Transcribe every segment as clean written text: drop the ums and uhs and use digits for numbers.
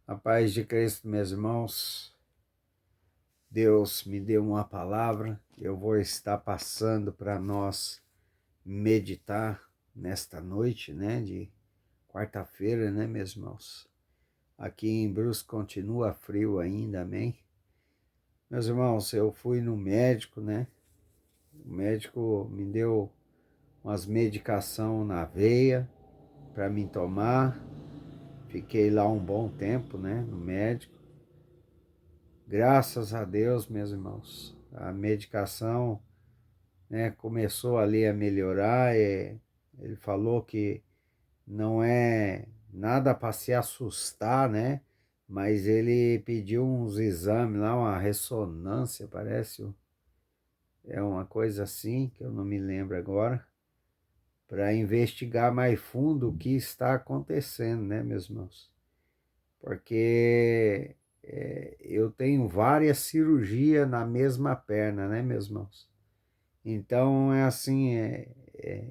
A paz de Cristo, meus irmãos. Deus me deu uma palavra que eu vou estar passando para nós meditar nesta noite, né, de quarta-feira, né, meus irmãos. Aqui em Brusque continua frio ainda, amém? Meus irmãos, eu fui no médico, né? O médico me deu umas medicação na veia para mim tomar. Fiquei lá um bom tempo, né, no médico. Graças a Deus, meus irmãos, a medicação, né, começou ali a melhorar. Ele falou que não é nada para se assustar, né? Mas ele pediu uns exames lá, uma ressonância, parece, é uma coisa assim, que eu não me lembro agora, para investigar mais fundo o que está acontecendo, né, meus irmãos? Porque eu tenho várias cirurgias na mesma perna, né, meus irmãos? Então, é assim,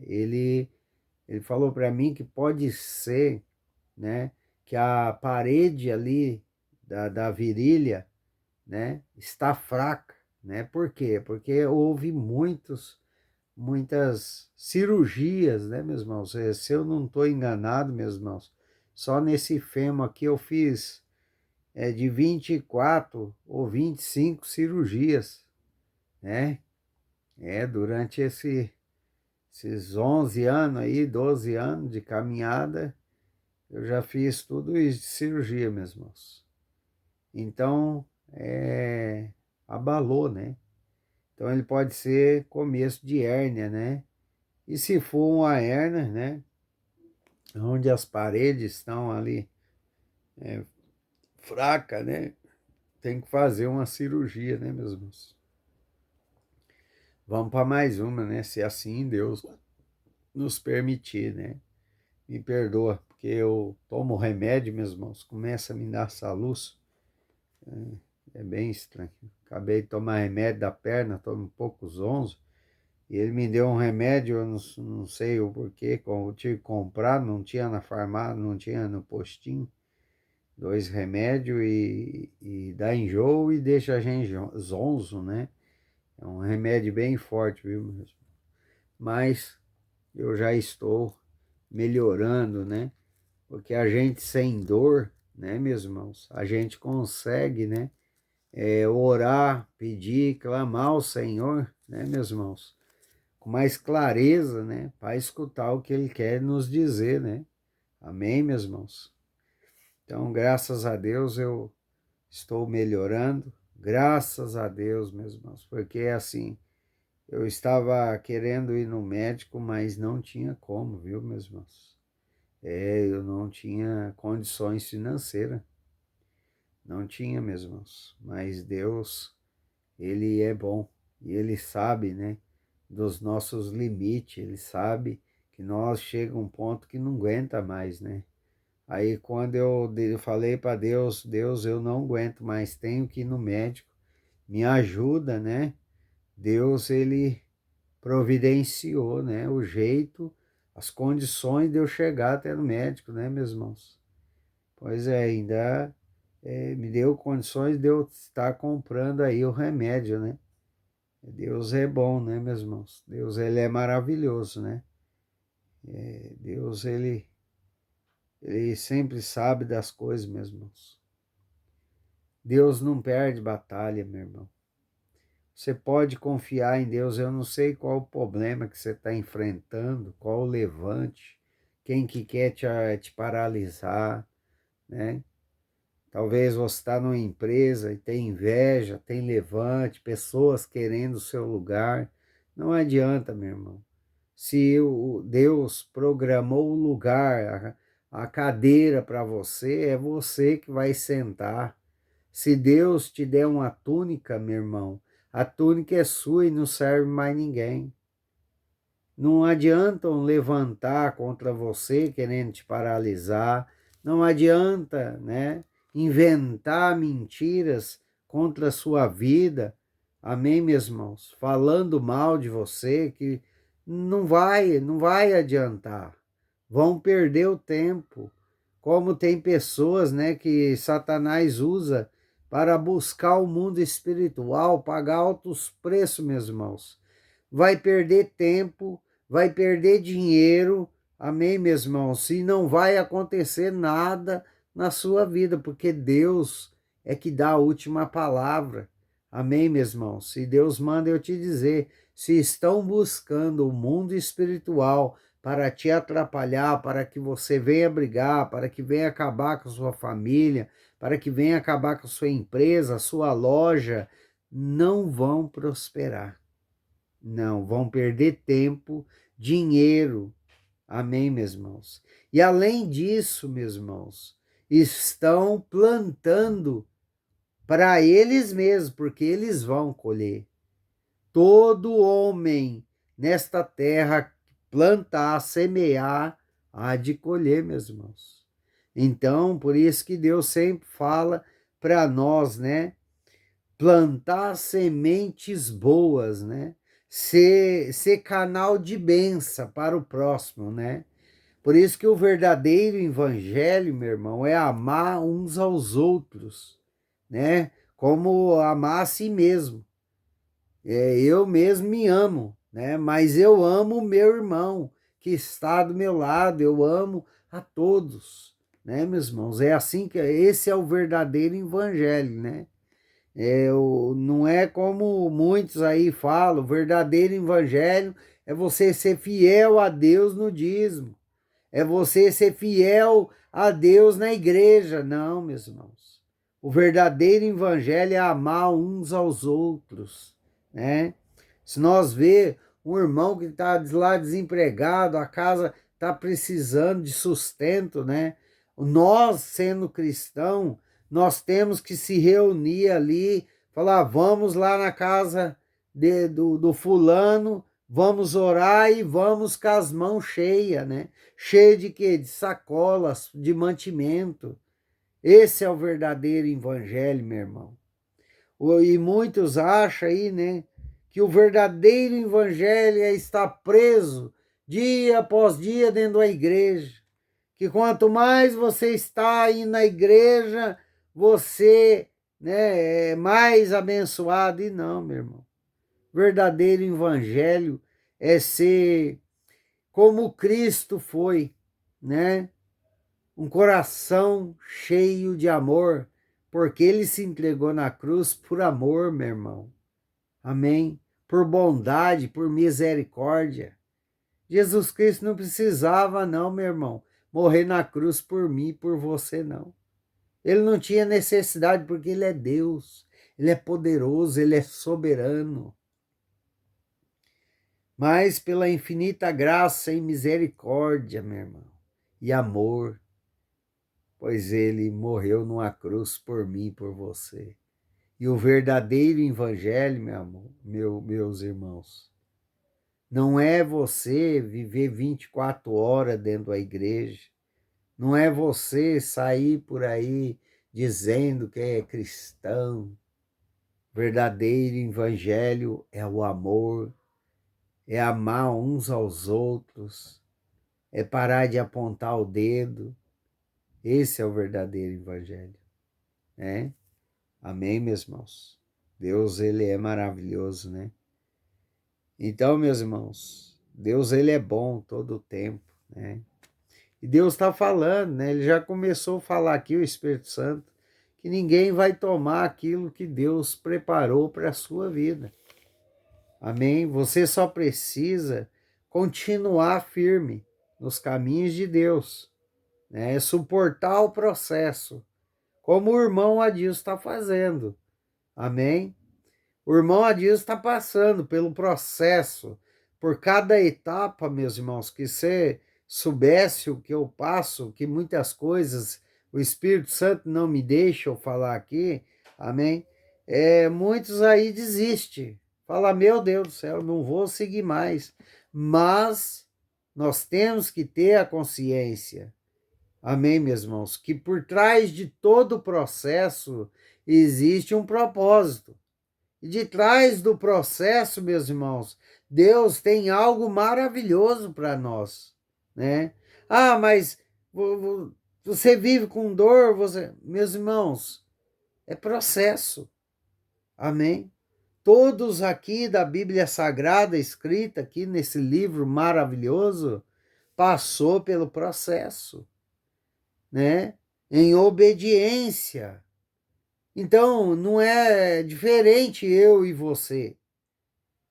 ele falou para mim que pode ser, né, que a parede ali da virilha, né, está fraca, né? Por quê? Porque houve muitas cirurgias, né, meus irmãos? Se eu não estou enganado, meus irmãos, só nesse fêmur aqui eu fiz de 24 ou 25 cirurgias, né? Durante esses 11 anos aí, 12 anos de caminhada, eu já fiz tudo isso de cirurgia, meus irmãos. Então, abalou, né? Então, ele pode ser começo de hérnia, né? E se for uma hérnia, né? Onde as paredes estão ali fracas, né? Tem que fazer uma cirurgia, né, meus irmãos? Vamos para mais uma, né? Se assim Deus nos permitir, né? Me perdoa, porque eu tomo remédio, meus irmãos, começa a me dar essa luz. É bem estranho. Acabei de tomar remédio da perna, estou um pouco zonzo. E ele me deu um remédio, eu não sei o porquê, eu tive que comprar, não tinha na farmácia, não tinha no postinho. 2 remédios e dá enjoo e deixa a gente zonzo, né? É um remédio bem forte, viu, mesmo? Mas eu já estou melhorando, né? Porque a gente sem dor, né, meus irmãos, a gente consegue, né, orar, pedir, clamar ao Senhor, né, meus irmãos, com mais clareza, né, para escutar o que Ele quer nos dizer, né? Amém, meus irmãos? Então, graças a Deus eu estou melhorando, graças a Deus, meus irmãos, porque assim, eu estava querendo ir no médico, mas não tinha como, viu, meus irmãos? Eu não tinha condições financeiras, não tinha, meus irmãos. Mas Deus, Ele é bom e Ele sabe, né, dos nossos limites. Ele sabe que nós chega um ponto que não aguenta mais, né? Aí quando eu falei para Deus, Deus, eu não aguento mais, tenho que ir no médico, me ajuda, né? Deus, Ele providenciou, né, o jeito, as condições de eu chegar até no médico, né, meus irmãos? Pois ainda me deu condições de eu estar comprando aí o remédio, né? Deus é bom, né, meus irmãos? Deus, Ele é maravilhoso, né? Deus, ele sempre sabe das coisas, meus irmãos. Deus não perde batalha, meu irmão. Você pode confiar em Deus. Eu não sei qual o problema que você está enfrentando, qual o levante, quem que quer te paralisar, né? Talvez você está numa empresa e tem inveja, tem levante, pessoas querendo o seu lugar. Não adianta, meu irmão. Se Deus programou o lugar, a cadeira para você, é você que vai sentar. Se Deus te der uma túnica, meu irmão, a túnica é sua e não serve mais ninguém. Não adiantam levantar contra você querendo te paralisar. Não adianta, né, inventar mentiras contra a sua vida. Amém, meus irmãos? Falando mal de você, que não vai adiantar. Vão perder o tempo. como tem pessoas, né, que Satanás usa para buscar o mundo espiritual, pagar altos preços, meus irmãos. Vai perder tempo, vai perder dinheiro, amém, meus irmãos? E não vai acontecer nada na sua vida, porque Deus é que dá a última palavra, amém, meus irmãos? Se Deus manda eu te dizer, se estão buscando o mundo espiritual para te atrapalhar, para que você venha brigar, para que venha acabar com a sua família, para que venha acabar com a sua empresa, a sua loja, não vão prosperar. Não, vão perder tempo, dinheiro. Amém, meus irmãos? E além disso, meus irmãos, estão plantando para eles mesmos, porque eles vão colher. Todo homem nesta terra plantar, semear, há de colher, meus irmãos. Então, por isso que Deus sempre fala para nós, né? Plantar sementes boas, né? Ser canal de bênção para o próximo, né? Por isso que o verdadeiro evangelho, meu irmão, é amar uns aos outros, né? Como amar a si mesmo. Eu mesmo me amo, né? Mas eu amo o meu irmão que está do meu lado, eu amo a todos, né, meus irmãos? É assim que esse é o verdadeiro evangelho, né? Não é como muitos aí falam, o verdadeiro evangelho é você ser fiel a Deus no dízimo, é você ser fiel a Deus na igreja. Não, meus irmãos. O verdadeiro evangelho é amar uns aos outros, né? Se nós ver um irmão que está lá desempregado, a casa está precisando de sustento, né? Nós, sendo cristão, nós temos que se reunir ali, falar, vamos lá na casa do fulano, vamos orar e vamos com as mãos cheias, né? Cheia de quê? De sacolas, de mantimento. Esse é o verdadeiro evangelho, meu irmão. E muitos acham aí, né, que o verdadeiro evangelho é estar preso dia após dia dentro da igreja. Que quanto mais você está aí na igreja, você, né, é mais abençoado. E não, meu irmão. Verdadeiro evangelho é ser como Cristo foi, né? Um coração cheio de amor, porque ele se entregou na cruz por amor, meu irmão. Amém? Por bondade, por misericórdia. Jesus Cristo não precisava, não, meu irmão, morrer na cruz por mim, por você, não. Ele não tinha necessidade, porque ele é Deus, ele é poderoso, ele é soberano. Mas pela infinita graça e misericórdia, meu irmão, e amor, pois ele morreu numa cruz por mim e por você. E o verdadeiro evangelho, meu amor, meus irmãos, não é você viver 24 horas dentro da igreja, não é você sair por aí dizendo que é cristão. Verdadeiro evangelho é o amor, é amar uns aos outros, é parar de apontar o dedo. Esse é o verdadeiro evangelho, né? Amém, meus irmãos? Deus, ele é maravilhoso, né? Então, meus irmãos, Deus, ele é bom todo o tempo, né? E Deus está falando, né? Ele já começou a falar aqui, o Espírito Santo, que ninguém vai tomar aquilo que Deus preparou para a sua vida. Amém? Você só precisa continuar firme nos caminhos de Deus, né? Suportar o processo, como o irmão Adilson está fazendo. Amém? O irmão Adilson está passando pelo processo, por cada etapa, meus irmãos, que você soubesse o que eu passo, que muitas coisas o Espírito Santo não me deixa eu falar aqui, amém? Muitos aí desistem, fala, meu Deus do céu, não vou seguir mais. Mas nós temos que ter a consciência, amém, meus irmãos, que por trás de todo o processo existe um propósito. E de trás do processo, meus irmãos, Deus tem algo maravilhoso para nós, né? Ah, mas Você vive com dor, meus irmãos, é processo. Amém? Todos aqui da Bíblia Sagrada, escrita aqui nesse livro maravilhoso, passou pelo processo, né? Em obediência. Então, não é diferente eu e você.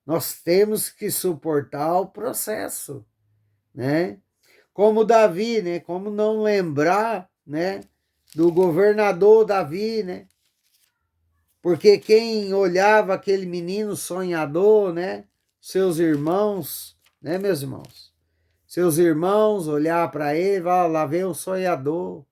Nós temos que suportar o processo, né? Como Davi, né? Como não lembrar, né? Do governador Davi, né? Porque quem olhava aquele menino sonhador, né? Seus irmãos, né, meus irmãos? Seus irmãos olhar para ele, lá vem um sonhador,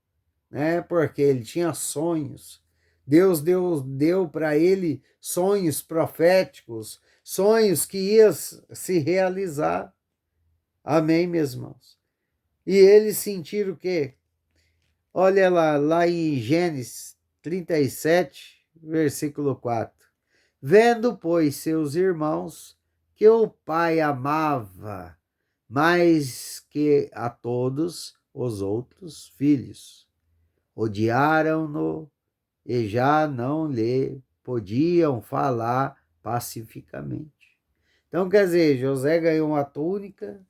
né? Porque ele tinha sonhos. Deus deu para ele sonhos proféticos, sonhos que iam se realizar. Amém, meus irmãos? E eles sentiram o quê? Olha lá em Gênesis 37, versículo 4. Vendo, pois, seus irmãos que o pai amava mais que a todos os outros filhos, odiaram-no e já não lhe podiam falar pacificamente. Então, quer dizer, José ganhou uma túnica,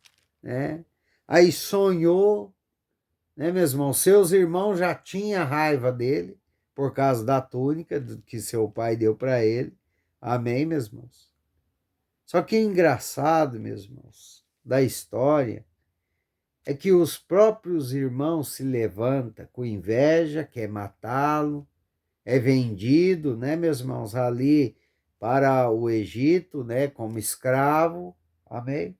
né? Aí sonhou, né, meus irmãos? Seus irmãos já tinham raiva dele por causa da túnica que seu pai deu para ele. Amém, meus irmãos? Só que engraçado, meus irmãos, da história é que os próprios irmãos se levantam com inveja, quer matá-lo, é vendido, né, meus irmãos, ali para o Egito, né, como escravo. Amém?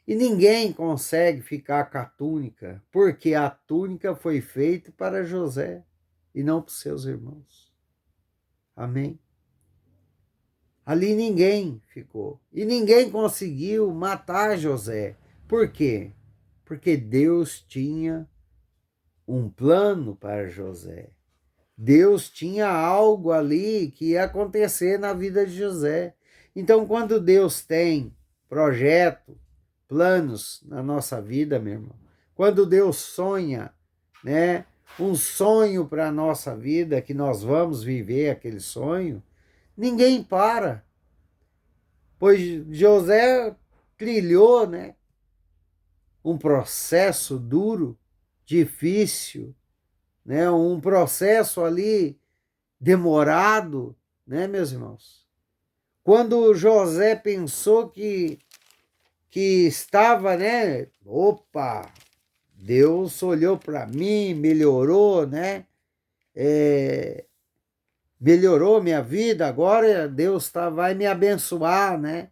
E ninguém consegue ficar com a túnica, porque a túnica foi feita para José e não para os seus irmãos. Amém? Ali ninguém ficou. E ninguém conseguiu matar José. Por quê? Porque Deus tinha um plano para José. Deus tinha algo ali que ia acontecer na vida de José. Então, quando Deus tem projeto, planos na nossa vida, meu irmão, quando Deus sonha, né, um sonho para a nossa vida, que nós vamos viver aquele sonho, ninguém para. Pois José trilhou, né, um processo duro, difícil, né, um processo ali demorado, né, meus irmãos? Quando José pensou que estava, né? Opa, Deus olhou para mim, melhorou, né? Melhorou minha vida, agora Deus vai me abençoar, né?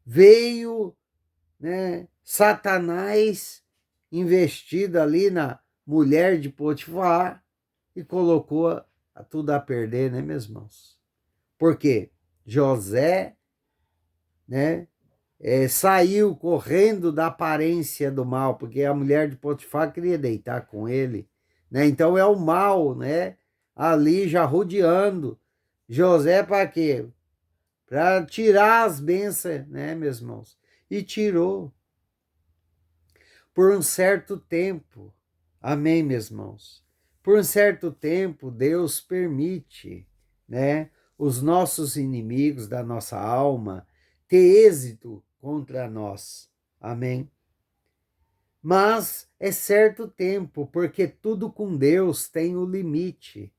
Veio, né? Satanás investido ali na mulher de Potifar e colocou tudo a perder, né, meus irmãos? Por quê? José, né, saiu correndo da aparência do mal, porque a mulher de Potifar queria deitar com ele, né? Então é o mal, né? Ali já rodeando José para quê? Para tirar as bênçãos, né, meus irmãos? E tirou por um certo tempo. Amém, meus irmãos? Por um certo tempo, Deus permite, né, os nossos inimigos da nossa alma ter êxito contra nós. Amém? Mas é certo tempo, porque tudo com Deus tem o limite.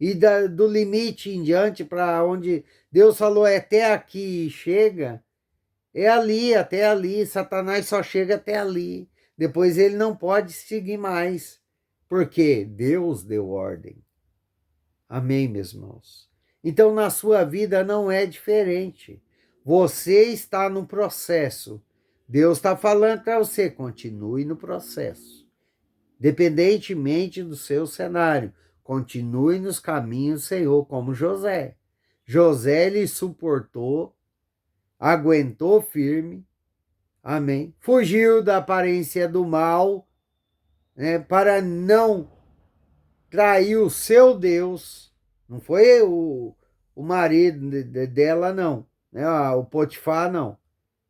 E do limite em diante, para onde Deus falou é até aqui e chega, é ali, até ali. Satanás só chega até ali. Depois ele não pode seguir mais, porque Deus deu ordem. Amém, meus irmãos? Então, na sua vida não é diferente. Você está no processo. Deus está falando para você, continue no processo. Independentemente do seu cenário, continue nos caminhos do Senhor, como José. José, ele suportou, aguentou firme, amém? Fugiu da aparência do mal, né, para não trair o seu Deus. Não foi o marido dela, não, né? O Potifar, não.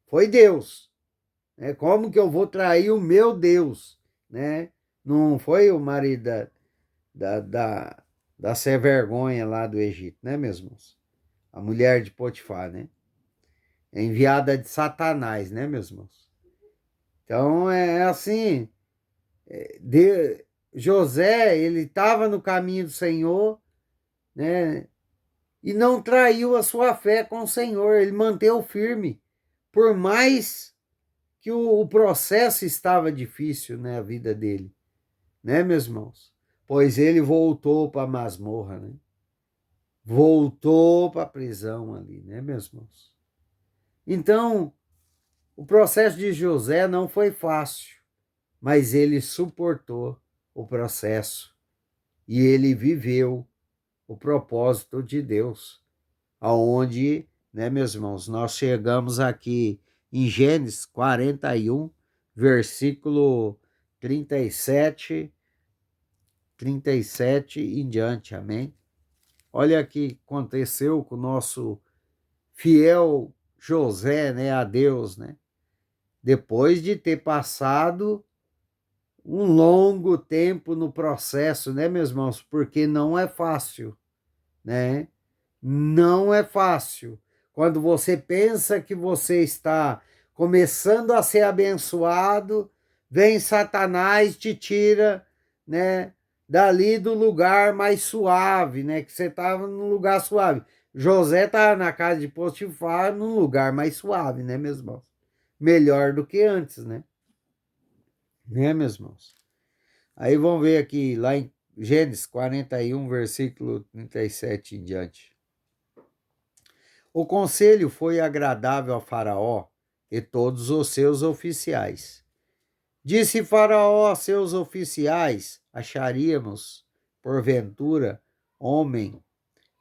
Foi Deus. Né? Como que eu vou trair o meu Deus, né? Não foi o marido da, da, da sem vergonha lá do Egito, né, meus irmãos? A mulher de Potifar, né? É enviada de Satanás, né, meus irmãos? Então é assim, de, José, ele estava no caminho do Senhor, né? E não traiu a sua fé com o Senhor, ele manteve firme, por mais que o processo estava difícil, né, a vida dele, né, meus irmãos? Pois ele voltou para a masmorra, né? Voltou para a prisão ali, né, meus irmãos? Então, o processo de José não foi fácil, mas ele suportou o processo e ele viveu o propósito de Deus, aonde, né, meus irmãos, nós chegamos aqui em Gênesis 41, versículo 37, 37 em diante, amém? Olha o que aconteceu com o nosso fiel José, né, a Deus, né? Depois de ter passado um longo tempo no processo, né, meus irmãos? Porque não é fácil, né? Não é fácil. Quando você pensa que você está começando a ser abençoado, vem Satanás e te tira, né, dali do lugar mais suave, né, que você estava num lugar suave. José estava na casa de Potifar, num lugar mais suave, né, meus irmãos? Melhor do que antes, né, meus irmãos? Aí vamos ver aqui, lá em Gênesis 41, versículo 37 em diante. O conselho foi agradável a Faraó e todos os seus oficiais. Disse Faraó a seus oficiais: acharíamos, porventura, homem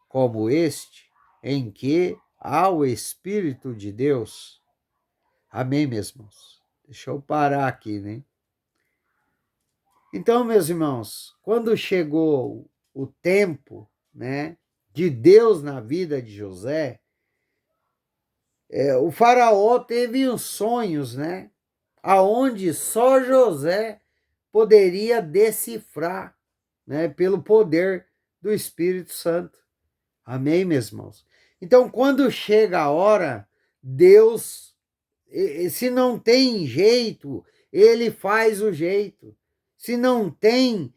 como este, em que há o Espírito de Deus? Amém, meus irmãos? Deixa eu parar aqui, né? Então, meus irmãos, quando chegou o tempo, né, de Deus na vida de José, o faraó teve os sonhos, né, aonde só José poderia decifrar, né, pelo poder do Espírito Santo. Amém, meus irmãos? Então, quando chega a hora, Deus, se não tem jeito, ele faz o jeito. Se não tem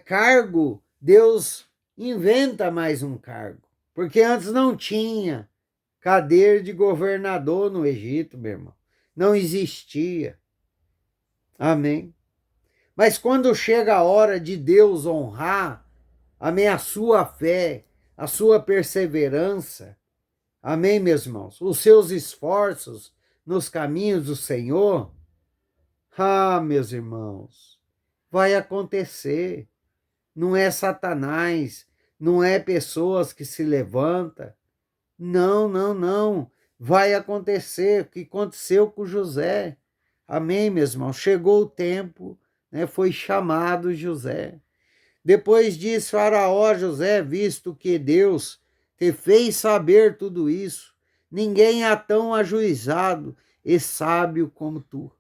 cargo, Deus inventa mais um cargo. Porque antes não tinha cadeira de governador no Egito, meu irmão. Não existia. Amém. Mas quando chega a hora de Deus honrar, amém, a sua fé, a sua perseverança, amém, meus irmãos, os seus esforços nos caminhos do Senhor, meus irmãos, vai acontecer. Não é Satanás, não é pessoas que se levantam. Não, não, não. Vai acontecer o que aconteceu com José. Amém, meus irmãos? Chegou o tempo, né? Foi chamado José. Depois disse Faraó a José: visto que Deus te fez saber tudo isso, ninguém há tão ajuizado e sábio como tu.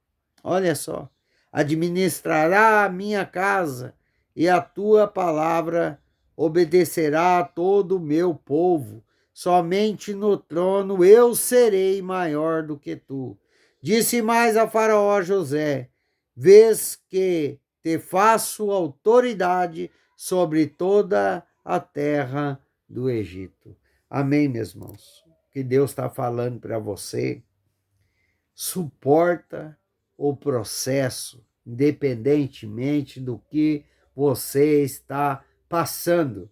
Olha só, administrará a minha casa e a tua palavra obedecerá a todo o meu povo. Somente no trono eu serei maior do que tu. Disse mais a Faraó José: vês que te faço autoridade sobre toda a terra do Egito. Amém, meus irmãos? Que Deus está falando para você. Suporta o processo, independentemente do que você está passando.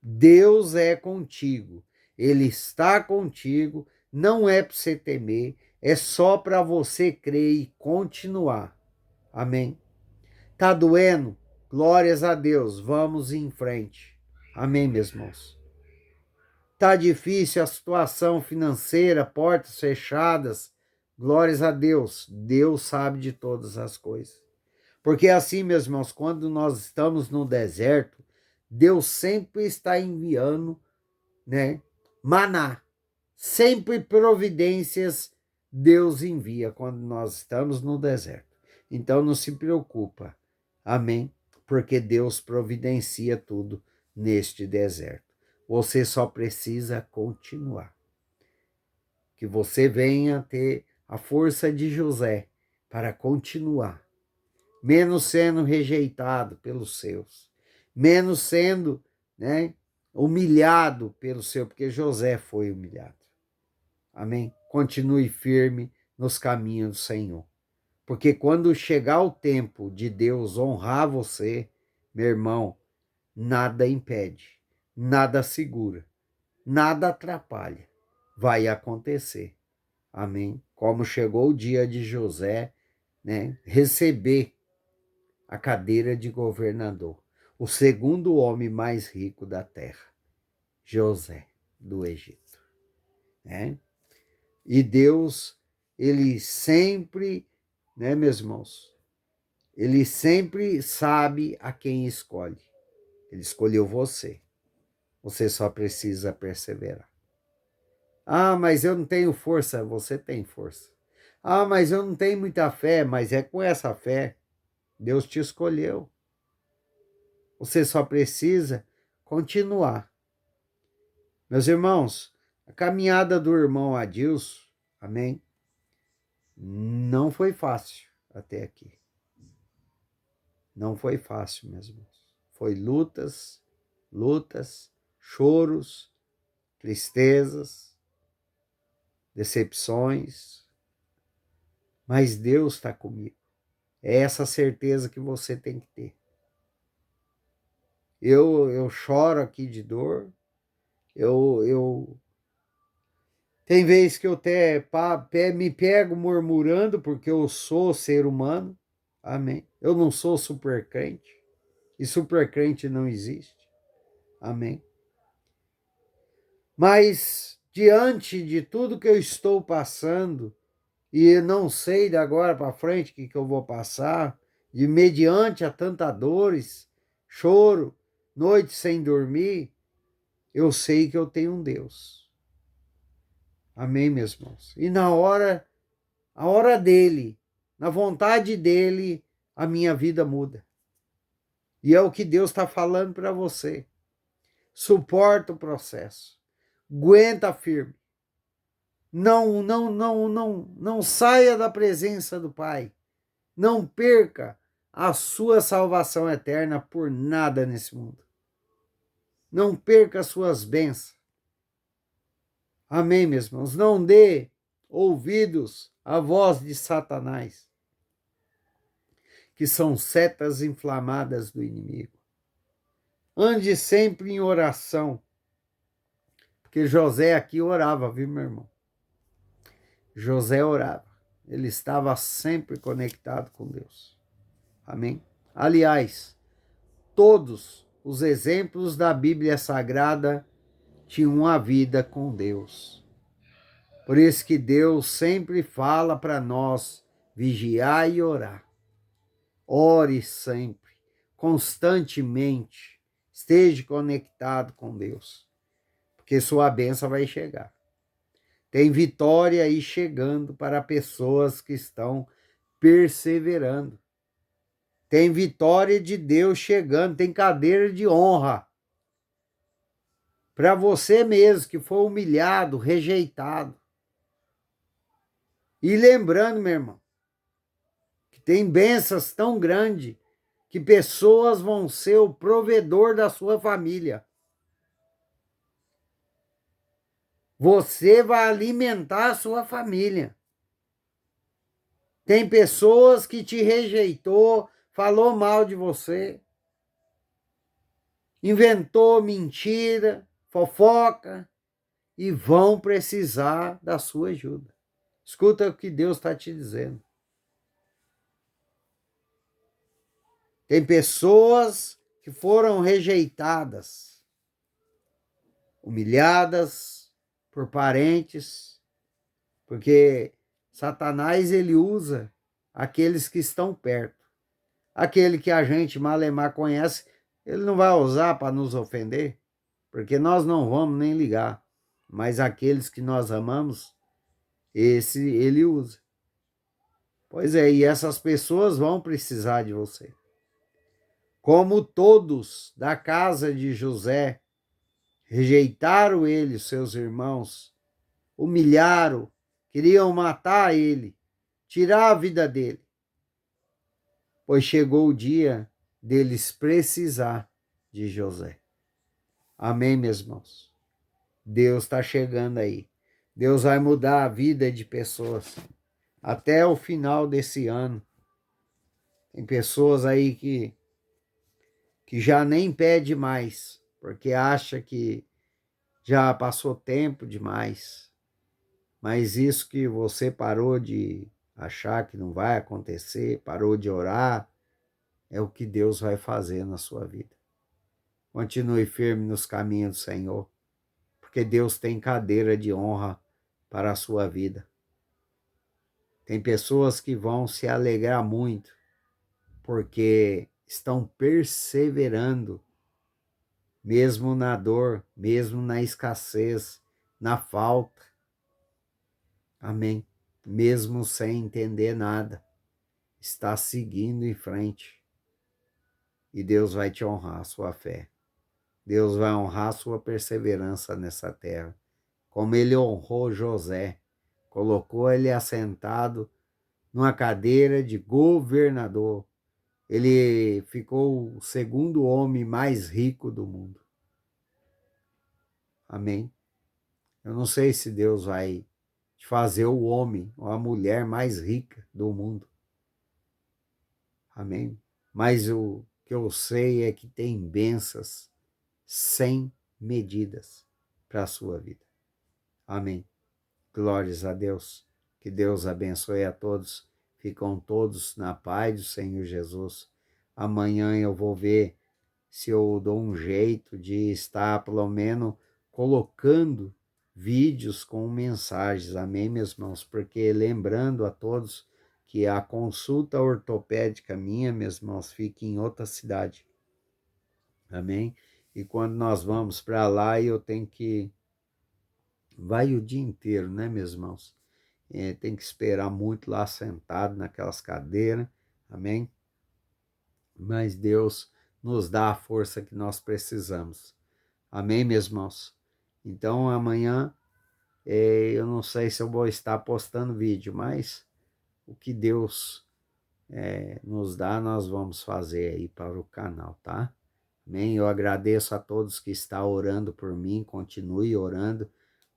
Deus é contigo, Ele está contigo, não é para você temer, é só para você crer e continuar. Amém? Tá doendo? Glórias a Deus, vamos em frente. Amém, meus irmãos? Tá difícil a situação financeira, portas fechadas? Glórias a Deus, Deus sabe de todas as coisas. Porque assim, meus irmãos, quando nós estamos no deserto, Deus sempre está enviando, né, maná. Sempre providências Deus envia quando nós estamos no deserto. Então não se preocupa. Amém? Porque Deus providencia tudo neste deserto. Você só precisa continuar. Que você venha ter a força de José para continuar, menos sendo rejeitado pelos seus, menos sendo, né, humilhado pelo seu, porque José foi humilhado. Amém? Continue firme nos caminhos do Senhor. Porque quando chegar o tempo de Deus honrar você, meu irmão, nada impede, nada segura, nada atrapalha. Vai acontecer. Amém? Como chegou o dia de José, né, receber a cadeira de governador, o segundo homem mais rico da terra, José, do Egito. Né? E Deus, ele sempre, né, meus irmãos, ele sempre sabe a quem escolhe. Ele escolheu você. Você só precisa perseverar. Ah, mas eu não tenho força. Você tem força. Ah, mas eu não tenho muita fé. Mas é com essa fé. Deus te escolheu. Você só precisa continuar. Meus irmãos, a caminhada do irmão Adilson, amém? Não foi fácil até aqui. Não foi fácil, meus irmãos. Foi lutas, choros, tristezas, decepções. Mas Deus está comigo. É essa certeza que você tem que ter. Eu choro aqui de dor. Tem vezes que eu até me pego murmurando porque eu sou ser humano. Amém. Eu não sou super crente. E super crente não existe. Amém. Mas diante de tudo que eu estou passando, e não sei de agora para frente o que eu vou passar, e mediante a tantas dores, choro, noite sem dormir, eu sei que eu tenho um Deus. Amém, meus irmãos? E a hora dele, na vontade dele, a minha vida muda. E é o que Deus está falando para você. Suporta o processo. Aguenta firme. Não saia da presença do Pai. Não perca a sua salvação eterna por nada nesse mundo. Não perca as suas bênçãos. Amém, meus irmãos? Não dê ouvidos à voz de Satanás, que são setas inflamadas do inimigo. Ande sempre em oração, porque José aqui orava, viu, meu irmão? José orava. Ele estava sempre conectado com Deus. Amém? Aliás, todos os exemplos da Bíblia Sagrada tinham uma vida com Deus. Por isso que Deus sempre fala para nós vigiar e orar. Ore sempre, constantemente. Esteja conectado com Deus, porque sua bênção vai chegar. Tem vitória aí chegando para pessoas que estão perseverando. Tem vitória de Deus chegando, tem cadeira de honra. Para você mesmo que foi humilhado, rejeitado. E lembrando, meu irmão, que tem bênçãos tão grandes que pessoas vão ser o provedor da sua família. Você vai alimentar a sua família. Tem pessoas que te rejeitou, falou mal de você, inventou mentira, fofoca e vão precisar da sua ajuda. Escuta o que Deus está te dizendo. Tem pessoas que foram rejeitadas, humilhadas por parentes, porque Satanás ele usa aqueles que estão perto. Aquele que a gente malemar conhece, ele não vai usar para nos ofender, porque nós não vamos nem ligar. Mas aqueles que nós amamos, esse ele usa. Pois é, e essas pessoas vão precisar de você. Como todos da casa de José rejeitaram ele, seus irmãos, humilharam, queriam matar ele, tirar a vida dele, pois chegou o dia deles precisar de José. Amém, meus irmãos? Deus está chegando aí. Deus vai mudar a vida de pessoas até o final desse ano. Tem pessoas aí que já nem pede mais, porque acha que já passou tempo demais. Mas isso que você parou de achar que não vai acontecer, parou de orar, é o que Deus vai fazer na sua vida. Continue firme nos caminhos do Senhor, porque Deus tem cadeira de honra para a sua vida. Tem pessoas que vão se alegrar muito, porque estão perseverando, mesmo na dor, mesmo na escassez, na falta. Amém. Mesmo sem entender nada, está seguindo em frente. E Deus vai te honrar a sua fé. Deus vai honrar a sua perseverança nessa terra. Como ele honrou José, colocou ele assentado numa cadeira de governador. Ele ficou o segundo homem mais rico do mundo. Amém? Eu não sei se Deus vai te fazer o homem ou a mulher mais rica do mundo. Amém? Mas o que eu sei é que tem bênçãos sem medidas para a sua vida. Amém? Glórias a Deus. Que Deus abençoe a todos. Ficam todos na paz do Senhor Jesus. Amanhã eu vou ver se eu dou um jeito de estar, pelo menos, colocando vídeos com mensagens. Amém, meus irmãos? Porque lembrando a todos que a consulta ortopédica minha, meus irmãos, fica em outra cidade. Amém? E quando nós vamos para lá, eu tenho que... Vai o dia inteiro, né, meus irmãos? Tem que esperar muito lá sentado naquelas cadeiras. Amém? Mas Deus nos dá a força que nós precisamos. Amém, meus irmãos? Então, amanhã, eu não sei se eu vou estar postando vídeo, mas o que Deus nos dá, nós vamos fazer aí para o canal, tá? Amém? Eu agradeço a todos que estão orando por mim, continue orando,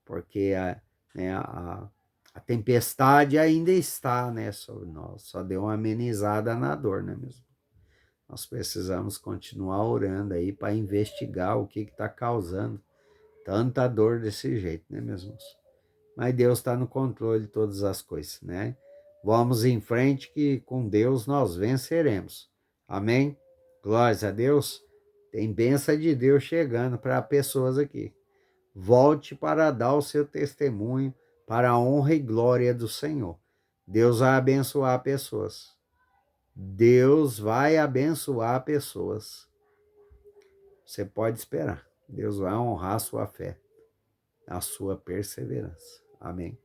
porque a tempestade ainda está, né, sobre nós, só deu uma amenizada na dor, né, mesmo? Nós precisamos continuar orando aí para investigar o que está causando tanta dor desse jeito, né, meus irmãos? Mas Deus está no controle de todas as coisas, né? Vamos em frente que com Deus nós venceremos. Amém? Glórias a Deus. Tem bênção de Deus chegando para pessoas aqui. Volte para dar o seu testemunho para a honra e glória do Senhor. Deus vai abençoar pessoas. Deus vai abençoar pessoas. Você pode esperar. Deus vai honrar a sua fé, a sua perseverança. Amém.